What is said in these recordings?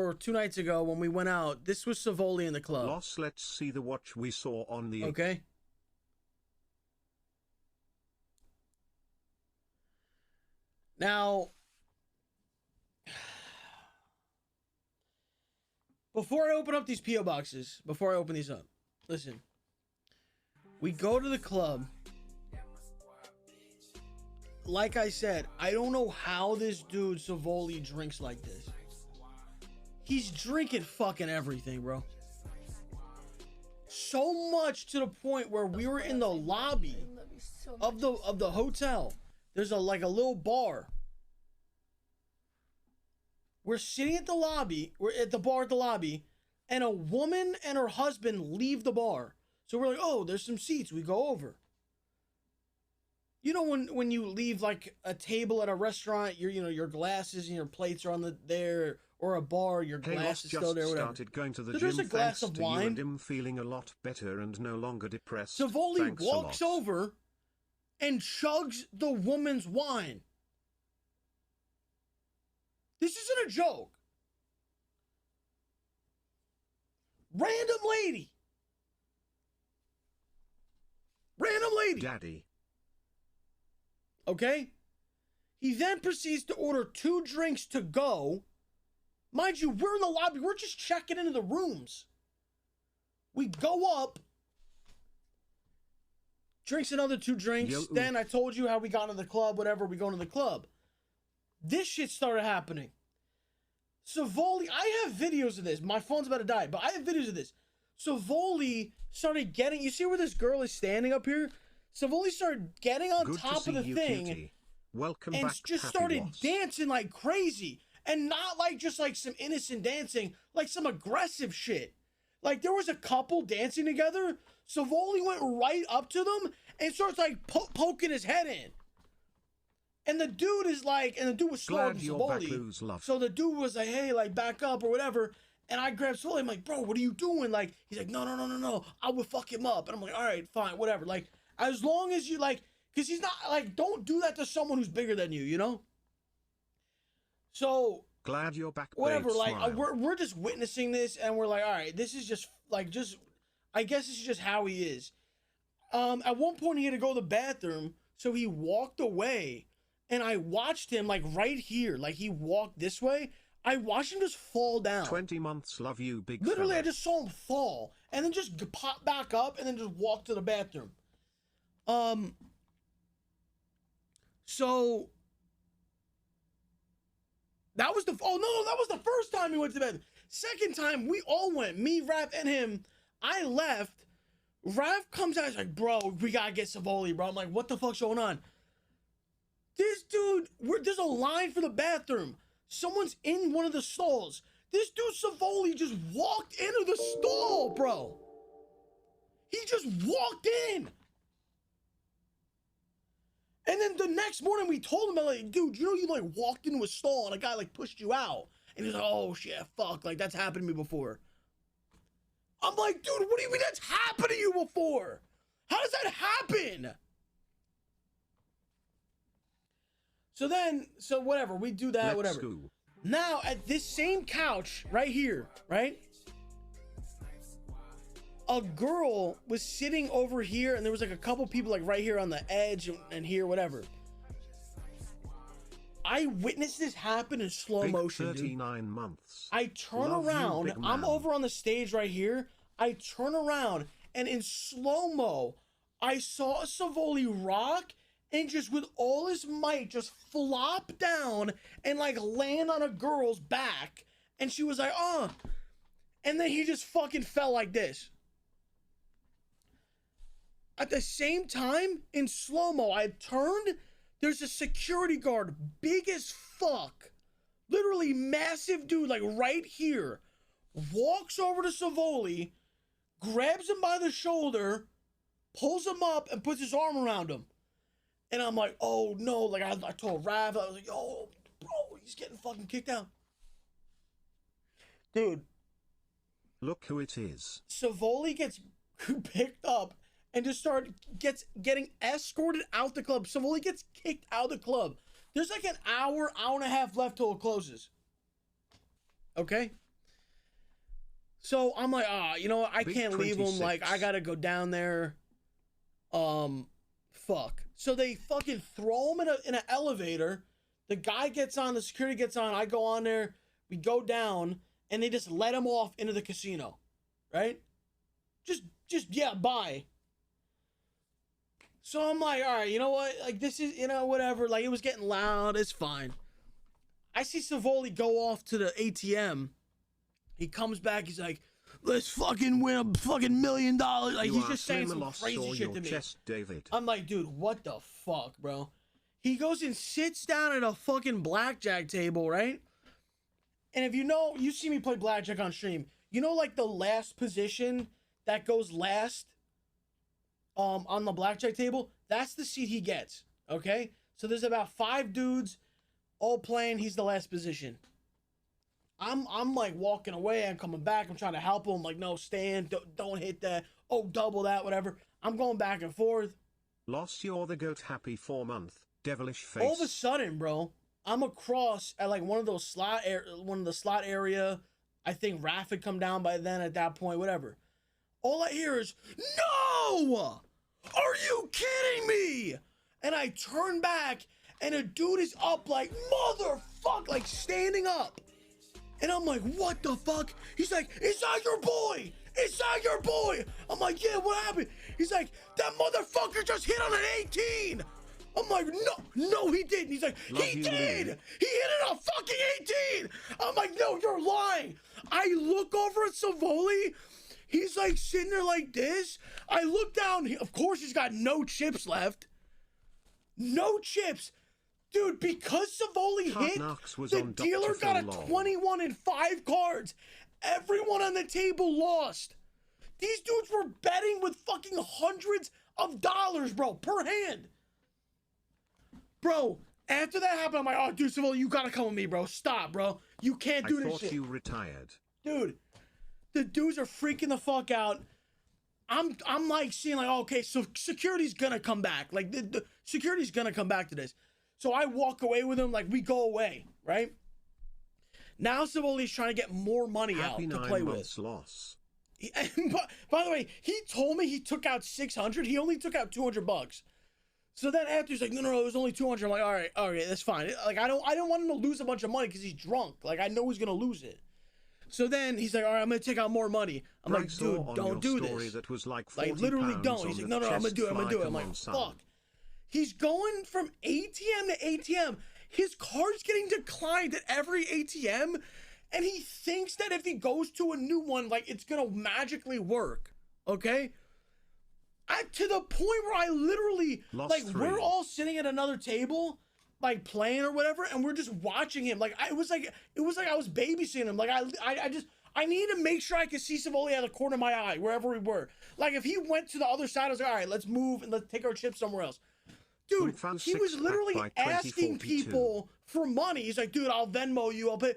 or 2 nights ago when we went out, this was Savoli in the club. Loss, let's see the watch we saw on the... Okay. Now, before I open up these P.O. boxes, before I open these up, listen. We go to the club. Like I said, I don't know how this dude Savoli drinks like this. He's drinking fucking everything, bro. So much to the point where we were in the lobby of the hotel. There's a little bar. We're sitting at the lobby. We're at the bar at the lobby, and a woman and her husband leave the bar. So we're like, oh, there's some seats. We go over. You know when you leave like a table at a restaurant, your glasses and your plates are on there, or a bar, your glass is still there, whatever. Started going to the so gym there's a glass of wine. You and him feeling a lot better and no longer depressed. Savoli walks over and chugs the woman's wine. This isn't a joke. Random lady. Daddy. Okay? He then proceeds to order 2 drinks to go. Mind you, we're in the lobby. We're just checking into the rooms. We go up. Drinks another 2 drinks. Yo, then I told you how we got into the club, whatever. We go into the club. This shit started happening. Savoli, I have videos of this. My phone's about to die, but I have videos of this. Savoli started getting, you see where this girl is standing up here? Savoli started getting on top of the thing. Welcome and back, just Happy started Loss. dancing like crazy. And not like just like some innocent dancing, like some aggressive shit. Like there was a couple dancing together. Savoli went right up to them and starts like poking his head in. And the dude is like, and the dude was slower than Savoli. So the dude was like, hey, like back up or whatever. And I grabbed Savoli. I'm like, bro, what are you doing? Like, he's like, no. I would fuck him up. And I'm like, all right, fine, whatever. Like, as long as you like, because he's not like, don't do that to someone who's bigger than you, you know? So glad you're back. Whatever, babe, like we're just witnessing this, and we're like, all right, this is just like I guess this is just how he is. At one point he had to go to the bathroom, so he walked away, and I watched him like right here, like he walked this way. I watched him just fall down. 20 months, love you, big. Literally, fella. I just saw him fall, and then just pop back up, and then just walk to the bathroom. So. That was that was the first time he went to bed. Second time, we all went. Me, Raph, and him. I left. Raph comes out. He's like, bro, we gotta get Savoli, bro. I'm like, what the fuck's going on? This dude, there's a line for the bathroom. Someone's in one of the stalls. This dude, Savoli, just walked into the stall, bro. He just walked in. And then the next morning we told him, like, dude, you know you like walked into a stall and a guy like pushed you out. And he's like, oh shit, fuck, like that's happened to me before. I'm like, dude, what do you mean that's happened to you before? How does that happen? So whatever, we do that, Let's whatever. go. Now at this same couch right here, right? A girl was sitting over here, and there was like a couple people like right here on the edge and here, whatever. I witnessed this happen in slow motion, 39 dude. months. I turn Love around. you, big I'm man. over on the stage right here. I turn around, and in slow-mo, I saw Savoli rock and just with all his might just flop down and like land on a girl's back. And she was like, oh. And then he just fucking fell like this. At the same time, in slow-mo, I turned. There's a security guard, big as fuck. Literally massive dude, like right here. Walks over to Savoli, grabs him by the shoulder, pulls him up, and puts his arm around him. And I'm like, oh no. Like I told Rav, I was like, oh, bro, he's getting fucking kicked out. Dude. Look who it is. Savoli gets picked up and just getting escorted out the club. Savoli gets kicked out of the club. There's like an hour and a half left till it closes. Okay? So I'm like, you know what? I Big can't leave him. Like, I 26. gotta go down there. Fuck. So they fucking throw him in an elevator. The guy gets on, the security gets on. I go on there. We go down, and they just let him off into the casino, right? Just yeah, bye. So I'm like, all right, you know what? Like, this is, you know, whatever. Like, it was getting loud. It's fine. I see Savoli go off to the ATM. He comes back. He's like, let's fucking win a fucking $1 million. Like, he's just saying some crazy shit to me. Chest, David. I'm like, dude, what the fuck, bro? He goes and sits down at a fucking blackjack table, right? And if you know, you see me play blackjack on stream. You know, like the last position that goes last on the blackjack table? That's the seat he gets, okay? So there's about 5 dudes all playing. He's the last position. I'm like walking away. I'm coming back. I'm trying to help him. Like, no, stand. Don't hit that. Oh, double that, whatever. I'm going back and forth. Lost, you're the goat. Happy 4-month. Devilish face. All of a sudden, bro, I'm across at like one of the slot area. I think Raph had come down by then at that point, whatever. All I hear is, no! Are you kidding me? And I turn back and a dude is up like, motherfuck, like standing up. And I'm like, what the fuck? He's like, is that your boy? Is that your boy? I'm like, yeah, what happened? He's like, that motherfucker just hit on an 18. I'm like, no, he didn't. He's like, he did. He hit it on fucking 18. I'm like, no, you're lying. I look over at Savoli. He's like sitting there like this. I look down. Of course, he's got no chips left. No chips. Dude, because Savoli hit, the dealer got a 21 and 5 cards. Everyone on the table lost. These dudes were betting with fucking hundreds of dollars, bro, per hand. Bro, after that happened, I'm like, oh, dude, Savoli, you gotta come with me, bro. Stop, bro. You can't do this shit. I thought you retired. Dude, the dudes are freaking the fuck out. I'm like seeing like, okay, so security's gonna come back. Like, the security's gonna come back to this. So I walk away with him, like, we go away, right? Now Savoli's trying to get more money out to play with. Loss. By the way, he told me he took out 600. He only took out $200. So then after he's like, no, it was only 200. I'm like, all right, that's fine. Like, I don't want him to lose a bunch of money because he's drunk. Like, I know he's gonna lose it. So then he's like, all right, I'm gonna take out more money. I'm like, dude, don't do this. That was like literally don't. He's like, no, I'm gonna do it. I'm like, fuck. He's going from ATM to ATM. His card's getting declined at every ATM. And he thinks that if he goes to a new one, like, it's going to magically work. Okay? To the point where I literally, we're all sitting at another table, like, playing or whatever, and we're just watching him. Like, it was like I was babysitting him. Like, I needed to make sure I could see Savoli out of the corner of my eye, wherever we were. Like, if he went to the other side, I was like, all right, let's move and let's take our chips somewhere else. Dude, he was literally asking people for money. He's like, dude, I'll Venmo you, I'll pay.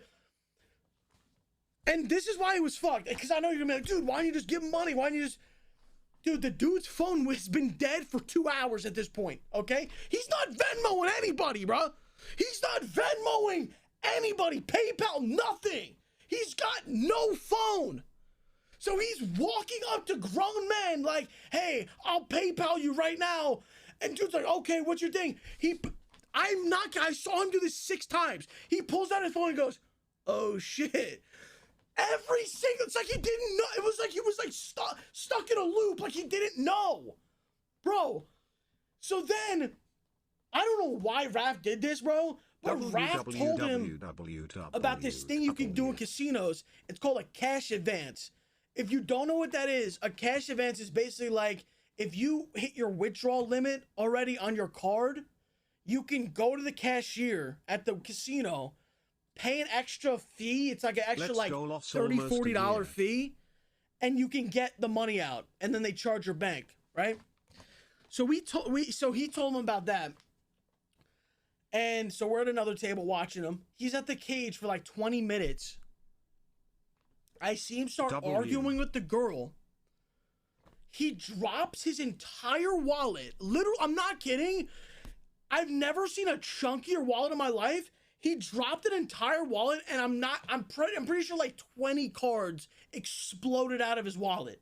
And this is why he was fucked. Because I know you're going to be like, dude, why don't you just give him money? Why don't you just... Dude, the dude's phone has been dead for 2 hours at this point, okay? He's not Venmoing anybody, bro. He's not Venmoing anybody. PayPal, nothing. He's got no phone. So he's walking up to grown men like, hey, I'll PayPal you right now. And dude's like, okay, what's your thing? I saw him do this 6 times. He pulls out his phone and goes, oh shit. Every single, it's like he didn't know. It was like he was like stuck in a loop, like he didn't know. Bro. So then, I don't know why Raph did this, bro. But Raph told him about this thing you can do in casinos. It's called a cash advance. If you don't know what that is, a cash advance is basically like, if you hit your withdrawal limit already on your card, you can go to the cashier at the casino, pay an extra fee. It's like an extra like $30, $40 fee, and you can get the money out, and then they charge your bank, right? So he told him about that. And so we're at another table watching him. He's at the cage for like 20 minutes. I see him start arguing with the girl. He drops his entire wallet. Literally, I'm not kidding. I've never seen a chunkier wallet in my life. He dropped an entire wallet, and I'm pretty sure like 20 cards exploded out of his wallet.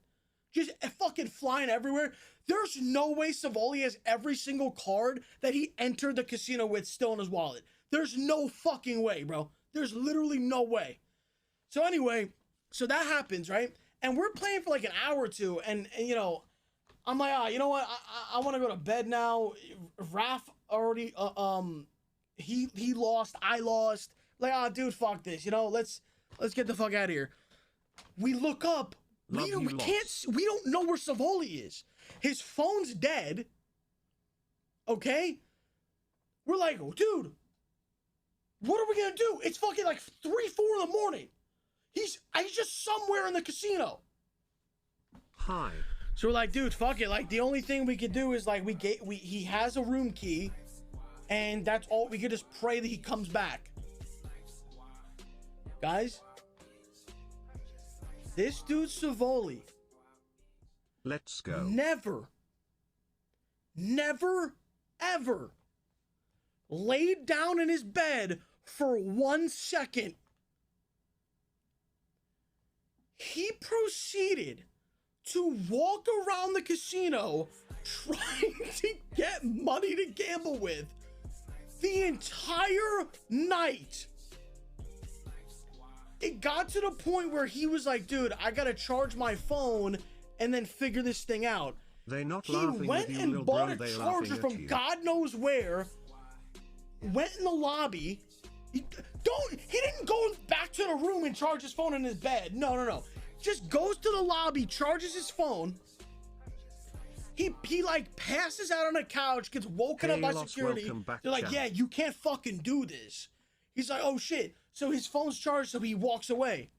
Just fucking flying everywhere. There's no way Savoli has every single card that he entered the casino with still in his wallet. There's no fucking way, bro. There's literally no way. So anyway, so that happens, right? And we're playing for like an hour or two, and you know, I'm like, you know what? I want to go to bed now. Raph already, he lost, I lost. Like, dude, fuck this. You know, let's get the fuck out of here. We look up. We don't know where Savoli is. His phone's dead. Okay? We're like, dude, what are we gonna do? It's fucking like 3, 4 in the morning. He's just somewhere in the casino. Hi. So we're like, dude, fuck it. Like, the only thing we could do is like he has a room key, and that's all. We could just pray that he comes back. Guys, this dude Savoli. Let's go. Never, ever laid down in his bed for 1 second. He proceeded to walk around the casino trying to get money to gamble with the entire night. It got to the point where he was like, dude, I gotta charge my phone and then figure this thing out. They not he laughing went with you, and bought bro, a charger from God knows where, went in the lobby. He didn't go back to the room and charge his phone in his bed. No. Just goes to the lobby, charges his phone. He like passes out on a couch, gets woken up by security. They're like, yeah, you can't fucking do this. He's like, oh shit. So his phone's charged, so he walks away.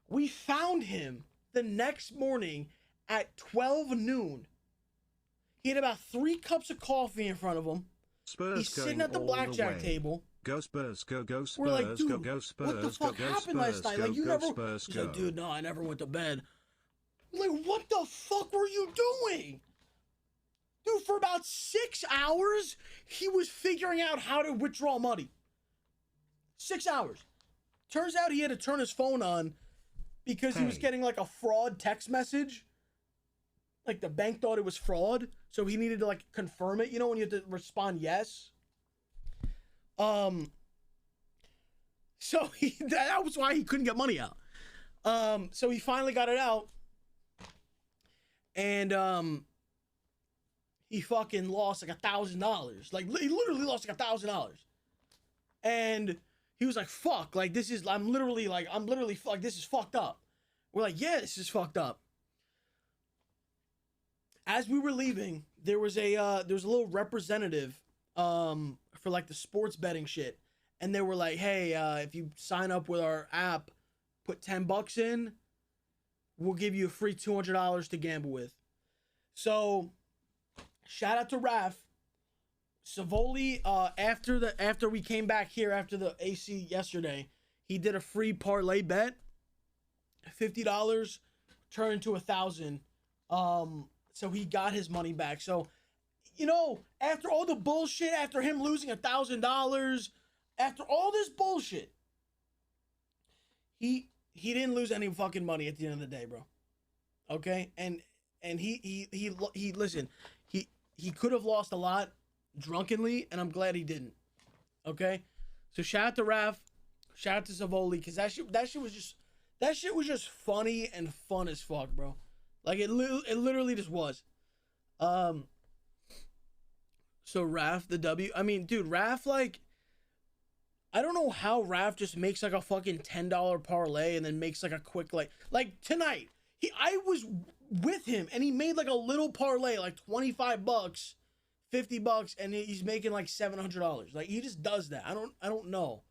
We found him the next morning at 12 noon. He had about 3 cups of coffee in front of him. Spurs. He's sitting at the blackjack table. Go Spurs, go Spurs. We're like, dude, go Spurs, what the fuck happened last night? Like, you never. Spurs, He's like, dude, no, I never went to bed. I'm like, what the fuck were you doing? Dude, for about 6 hours, he was figuring out how to withdraw money. 6 hours. Turns out he had to turn his phone on because he was getting like a fraud text message. Like the bank thought it was fraud, so he needed to like confirm it. You know when you have to respond yes. So that was why he couldn't get money out. So he finally got it out, and he fucking lost like $1,000. Like he literally lost like $1,000, and he was like, "Fuck! Like this is I'm literally like this is fucked up." We're like, "Yeah, this is fucked up." As we were leaving, there was a little representative for like the sports betting shit, and they were like, hey, if you sign up with our app, put $10 in, we'll give you a free $200 to gamble with. So shout out to Raph. Savoli, after we came back here after the AC yesterday, he did a free parlay bet, $50 turned into $1,000. So he got his money back. So, you know, after all the bullshit, after him losing $1,000, after all this bullshit, he didn't lose any fucking money at the end of the day, bro. Okay, and he listen, he could have lost a lot drunkenly, and I'm glad he didn't. Okay, so shout out to Raph, shout out to Savoli, because that shit was just funny and fun as fuck, bro. Like it literally just was. So Raph, the W. I mean, dude, Raph, like, I don't know how Raph just makes like a fucking $10 parlay and then makes like a quick like tonight. I was with him and he made like a little parlay, like $25, $50, and he's making like $700. Like he just does that. I don't know.